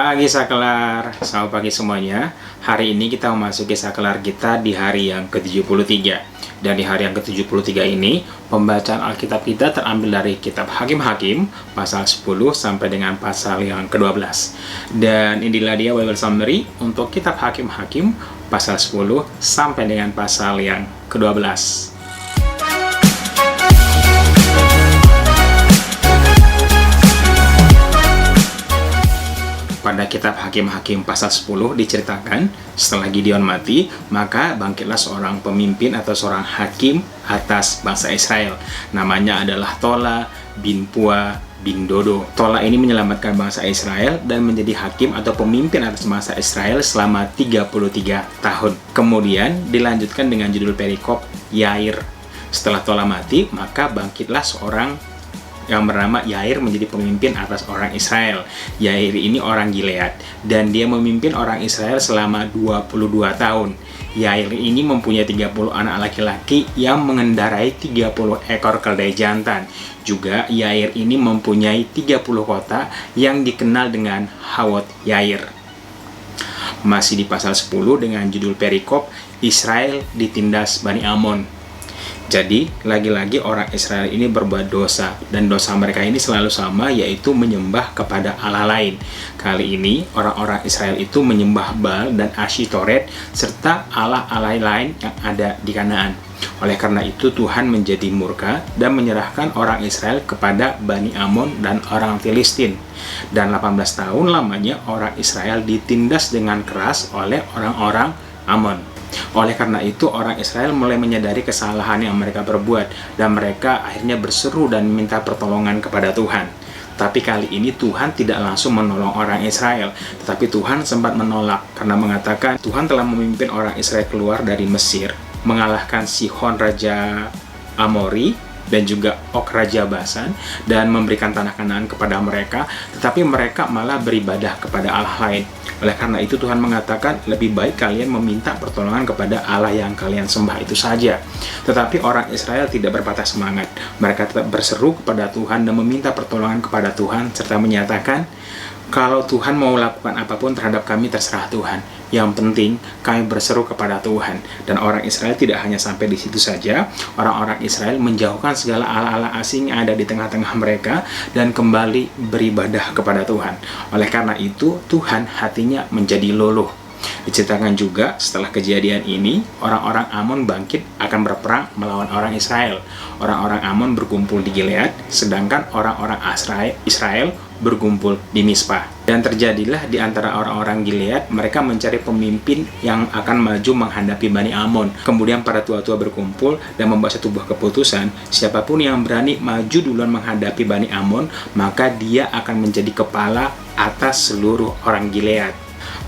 Pagi Saklar, selamat pagi semuanya. Hari ini kita memasuki Saklar kita di hari yang ke-73. Dan di hari yang ke-73 ini, pembacaan Alkitab kita terambil dari kitab Hakim-Hakim, pasal 10 sampai dengan pasal yang ke-12. Dan inilah dia Bible Summary untuk kitab Hakim-Hakim, pasal 10 sampai dengan pasal yang ke-12. Pada kitab Hakim-Hakim pasal 10 diceritakan, setelah Gideon mati, maka bangkitlah seorang pemimpin atau seorang hakim atas bangsa Israel. Namanya adalah Tola bin Pua bin Dodo. Tola ini menyelamatkan bangsa Israel dan menjadi hakim atau pemimpin atas bangsa Israel selama 33 tahun. Kemudian dilanjutkan dengan judul perikop Yair. Setelah Tola mati, maka bangkitlah seorang yang bernama Yair menjadi pemimpin atas orang Israel. Yair ini orang Gilead, dan dia memimpin orang Israel selama 22 tahun. Yair ini mempunyai 30 anak laki-laki yang mengendarai 30 ekor keledai jantan. Juga Yair ini mempunyai 30 kota yang dikenal dengan Hawot Yair. Masih di pasal 10 dengan judul perikop Israel ditindas Bani Amon. Jadi, lagi-lagi orang Israel ini berbuat dosa, dan dosa mereka ini selalu sama, yaitu menyembah kepada Allah lain. Kali ini, orang-orang Israel itu menyembah Baal dan Asyitoret, serta Allah-Allah lain yang ada di Kanaan. Oleh karena itu, Tuhan menjadi murka dan menyerahkan orang Israel kepada Bani Amon dan orang Filistin. Dan 18 tahun lamanya, orang Israel ditindas dengan keras oleh orang-orang Amon. Oleh karena itu, orang Israel mulai menyadari kesalahan yang mereka perbuat, dan mereka akhirnya berseru dan minta pertolongan kepada Tuhan. Tapi kali ini Tuhan tidak langsung menolong orang Israel, tetapi Tuhan sempat menolak karena mengatakan Tuhan telah memimpin orang Israel keluar dari Mesir, mengalahkan Sihon Raja Amori dan juga Og Raja Basan, dan memberikan tanah Kanaan kepada mereka, tetapi mereka malah beribadah kepada Allah lain. Oleh karena itu Tuhan mengatakan lebih baik kalian meminta pertolongan kepada Allah yang kalian sembah itu saja. Tetapi orang Israel tidak berpatah semangat. Mereka tetap berseru kepada Tuhan dan meminta pertolongan kepada Tuhan, serta menyatakan, kalau Tuhan mau lakukan apapun terhadap kami, terserah Tuhan. Yang penting kami berseru kepada Tuhan. Dan orang Israel tidak hanya sampai di situ saja. Orang-orang Israel menjauhkan segala Allah-Allah asing yang ada di tengah-tengah mereka dan kembali beribadah kepada Tuhan. Oleh karena itu Tuhan hatinya menjadi luluh. Diceritakan juga setelah kejadian ini, orang-orang Amon bangkit akan berperang melawan orang Israel. Orang-orang Amon berkumpul di Gilead, sedangkan orang-orang Israel berkumpul di Mispa. Dan terjadilah di antara orang-orang Gilead, mereka mencari pemimpin yang akan maju menghadapi Bani Amon. Kemudian para tua-tua berkumpul dan membuat satu buah keputusan, siapapun yang berani maju duluan menghadapi Bani Amon, maka dia akan menjadi kepala atas seluruh orang Gilead.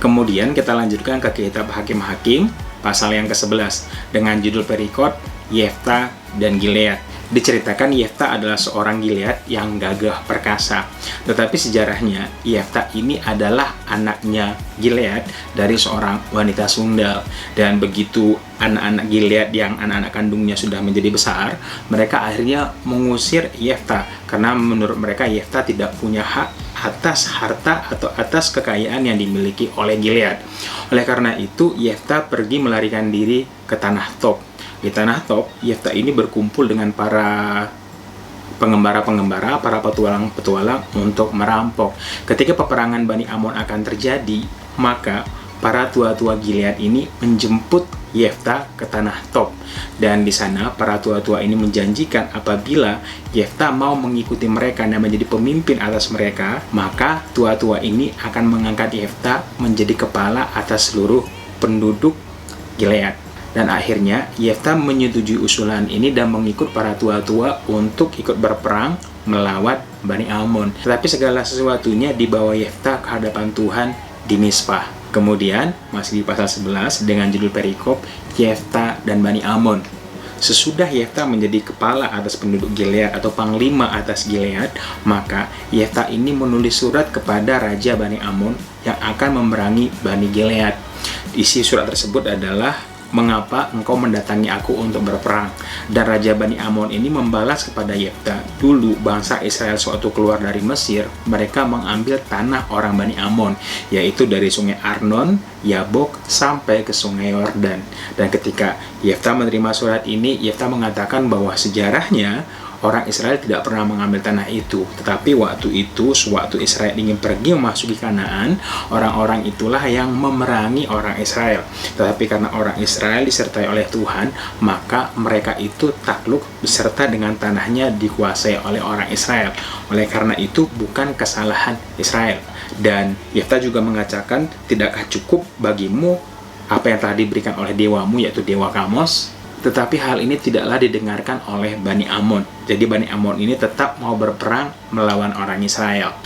Kemudian kita lanjutkan ke kitab Hakim-Hakim pasal yang ke-11 dengan judul perikop Yefta dan Gilead. Diceritakan Yefta adalah seorang Gilead yang gagah perkasa. Tetapi sejarahnya, Yefta ini adalah anaknya Gilead dari seorang wanita sundal. Dan begitu anak-anak Gilead yang anak-anak kandungnya sudah menjadi besar, mereka akhirnya mengusir Yefta. Karena menurut mereka Yefta tidak punya hak atas harta atau atas kekayaan yang dimiliki oleh Gilead. Oleh karena itu, Yefta pergi melarikan diri ke tanah Tob. Di tanah Tob, Yefta ini berkumpul dengan para pengembara-pengembara, para petualang-petualang untuk merampok. Ketika peperangan Bani Amon akan terjadi, maka para tua-tua Gilead ini menjemput Yefta ke tanah Tob. Dan di sana para tua-tua ini menjanjikan apabila Yefta mau mengikuti mereka dan menjadi pemimpin atas mereka, maka tua-tua ini akan mengangkat Yefta menjadi kepala atas seluruh penduduk Gilead. Dan akhirnya Yefta menyetujui usulan ini dan mengikut para tua-tua untuk ikut berperang melawan Bani Amon. Tetapi segala sesuatunya dibawa Yefta ke hadapan Tuhan di Mispa. Kemudian masih di pasal 11 dengan judul perikop Yefta dan Bani Amon. Sesudah Yefta menjadi kepala atas penduduk Gilead atau panglima atas Gilead, maka Yefta ini menulis surat kepada Raja Bani Amon yang akan memerangi Bani Gilead. Isi surat tersebut adalah mengapa engkau mendatangi aku untuk berperang? Dan Raja Bani Amon ini membalas kepada Yefta, dulu bangsa Israel suatu keluar dari Mesir, mereka mengambil tanah orang Bani Amon, yaitu dari sungai Arnon, Yabok, sampai ke sungai Yordan. Dan ketika Yefta menerima surat ini, Yefta mengatakan bahwa sejarahnya orang Israel tidak pernah mengambil tanah itu, tetapi waktu itu, sewaktu Israel ingin pergi memasuki Kanaan, orang-orang itulah yang memerangi orang Israel. Tetapi karena orang Israel disertai oleh Tuhan, maka mereka itu takluk beserta dengan tanahnya dikuasai oleh orang Israel. Oleh karena itu, bukan kesalahan Israel. Dan Yefta juga mengatakan, tidakkah cukup bagimu apa yang telah diberikan oleh dewamu, yaitu dewa Kamos? Tetapi hal ini tidaklah didengarkan oleh Bani Amon. Jadi Bani Amon ini tetap mau berperang melawan orang Israel.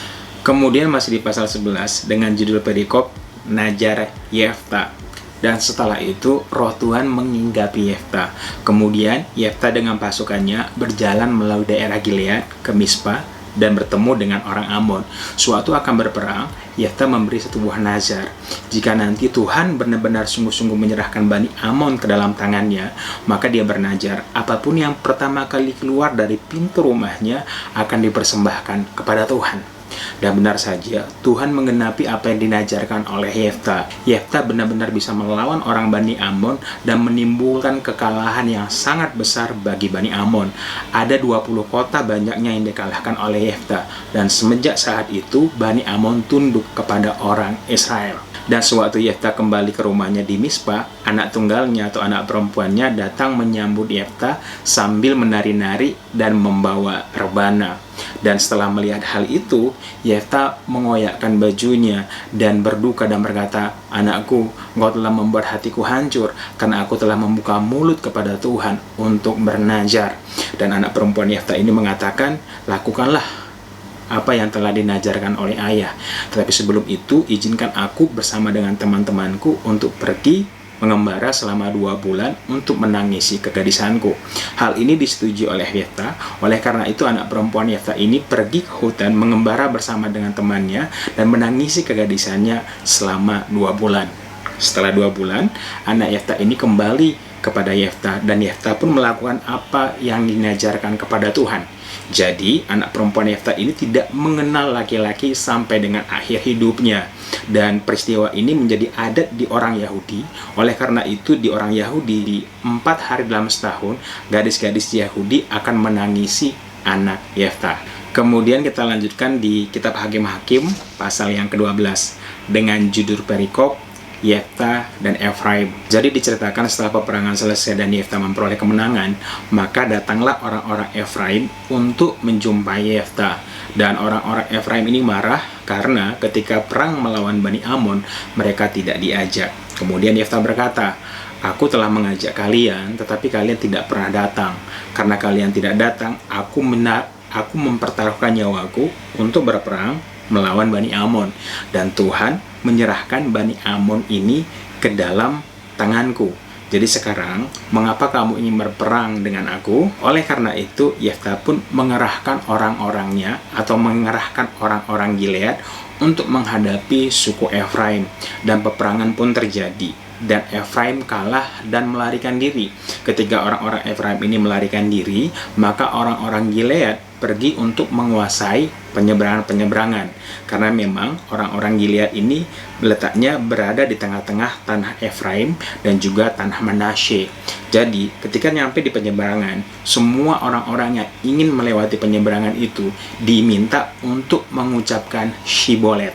Kemudian masih di pasal 11 dengan judul perikop Najar Yefta. Dan setelah itu roh Tuhan menginggapi Yefta. Kemudian Yefta dengan pasukannya berjalan melalui daerah Gilead ke Mispa dan bertemu dengan orang Amon. Suatu akan berperang, Yefta memberi satu buah nazar. Jika nanti Tuhan benar-benar sungguh-sungguh menyerahkan Bani Amon ke dalam tangannya, maka dia bernazar, apapun yang pertama kali keluar dari pintu rumahnya akan dipersembahkan kepada Tuhan. Dan benar saja, Tuhan menggenapi apa yang dinajarkan oleh Yefta. Yefta benar-benar bisa melawan orang Bani Amon dan menimbulkan kekalahan yang sangat besar bagi Bani Amon. Ada 20 kota banyaknya yang dikalahkan oleh Yefta. Dan semenjak saat itu, Bani Amon tunduk kepada orang Israel. Dan sewaktu Yefta kembali ke rumahnya di Mispa, anak tunggalnya atau anak perempuannya datang menyambut Yefta sambil menari-nari dan membawa rebana. Dan setelah melihat hal itu, Yefta mengoyakkan bajunya dan berduka dan berkata, "Anakku, engkau telah membuat hatiku hancur karena aku telah membuka mulut kepada Tuhan untuk bernazar." Dan anak perempuan Yefta ini mengatakan, "Lakukanlah apa yang telah dinajarkan oleh ayah. Tetapi sebelum itu, izinkan aku bersama dengan teman-temanku untuk pergi mengembara selama 2 bulan untuk menangisi kegadisanku." Hal ini disetujui oleh Yefta. Oleh karena itu, anak perempuan Yefta ini pergi ke hutan mengembara bersama dengan temannya dan menangisi kegadisannya selama 2 bulan. Setelah 2 bulan, anak Yefta ini kembali kepada Yefta, dan Yefta pun melakukan apa yang dinajarkan kepada Tuhan. Jadi, anak perempuan Yefta ini tidak mengenal laki-laki sampai dengan akhir hidupnya. Dan peristiwa ini menjadi adat di orang Yahudi. Oleh karena itu, di orang Yahudi, di 4 hari dalam setahun, gadis-gadis Yahudi akan menangisi anak Yefta. Kemudian kita lanjutkan di kitab Hakim-Hakim, pasal yang ke-12, dengan judul perikop Yefta dan Efraim. Jadi diceritakan setelah peperangan selesai dan Yefta memperoleh kemenangan, maka datanglah orang-orang Efraim untuk menjumpai Yefta. Dan orang-orang Efraim ini marah karena ketika perang melawan Bani Amon, mereka tidak diajak. Kemudian Yefta berkata, "Aku telah mengajak kalian, tetapi kalian tidak pernah datang. Karena kalian tidak datang, aku mempertaruhkan nyawaku untuk berperang melawan Bani Amon. Dan Tuhan menyerahkan Bani Amon ini ke dalam tanganku. Jadi sekarang, mengapa kamu ingin berperang dengan aku?" Oleh karena itu, Yefta pun mengerahkan orang-orangnya atau mengerahkan orang-orang Gilead untuk menghadapi suku Efraim. Dan peperangan pun terjadi. Dan Efraim kalah dan melarikan diri. Ketika orang-orang Efraim ini melarikan diri, maka orang-orang Gilead pergi untuk menguasai penyeberangan-penyeberangan. Karena memang orang-orang Gilead ini letaknya berada di tengah-tengah tanah Efraim dan juga tanah Manasye. Jadi, ketika nyampe di penyeberangan, semua orang-orang yang ingin melewati penyeberangan itu diminta untuk mengucapkan Shibolet.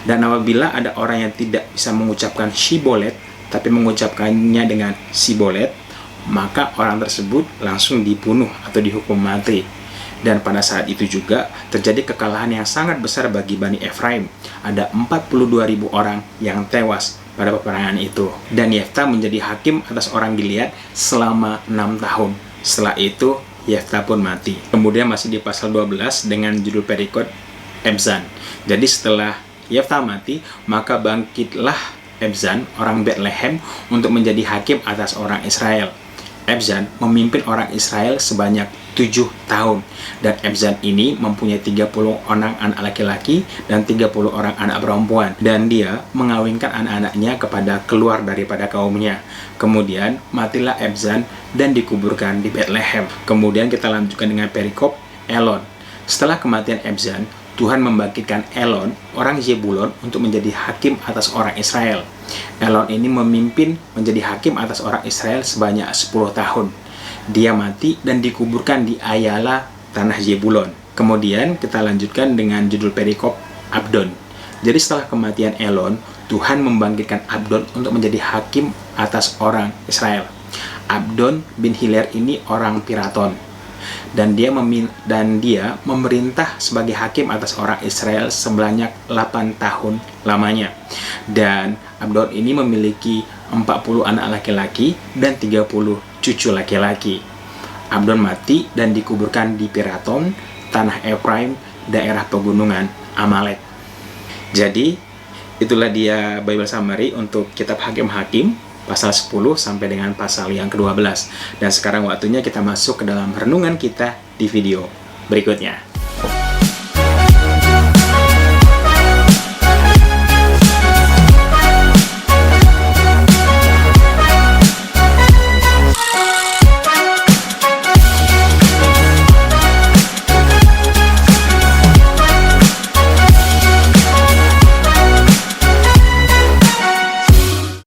Dan apabila ada orang yang tidak bisa mengucapkan Shibolet, tapi mengucapkannya dengan Sibolet, maka orang tersebut langsung dibunuh atau dihukum mati. Dan pada saat itu juga terjadi kekalahan yang sangat besar bagi Bani Efraim. Ada 42.000 orang yang tewas pada peperangan itu. Dan Yefta menjadi hakim atas orang Gilead selama 6 tahun. Setelah itu, Yefta pun mati. Kemudian masih di pasal 12 dengan judul perikop Ebzan. Jadi setelah Yefta mati, maka bangkitlah Ebzan, orang Bethlehem, untuk menjadi hakim atas orang Israel. Ebzan memimpin orang Israel sebanyak tahun. Dan Ebzan ini mempunyai 30 orang anak laki-laki dan 30 orang anak perempuan. Dan dia mengawinkan anak-anaknya kepada keluar daripada kaumnya. Kemudian matilah Ebzan dan dikuburkan di Bethlehem. Kemudian kita lanjutkan dengan perikop Elon. Setelah kematian Ebzan, Tuhan membangkitkan Elon, orang Zebulon, untuk menjadi hakim atas orang Israel. Elon ini memimpin menjadi hakim atas orang Israel sebanyak 10 tahun. Dia mati dan dikuburkan di Ayala, tanah Zebulon. Kemudian kita lanjutkan dengan judul perikop Abdon. Jadi setelah kematian Elon, Tuhan membangkitkan Abdon untuk menjadi hakim atas orang Israel. Abdon bin Hiler ini orang Piraton. Dan dia memerintah sebagai hakim atas orang Israel sebanyak 8 tahun lamanya. Dan Abdon ini memiliki 40 anak laki-laki dan 30 cucu laki-laki. Abdon mati dan dikuburkan di Piraton, tanah Efraim, daerah pegunungan Amalek. Jadi, itulah dia Bible Summary untuk kitab Hakim-Hakim, pasal 10 sampai dengan pasal yang ke-12. Dan sekarang waktunya kita masuk ke dalam renungan kita di video berikutnya.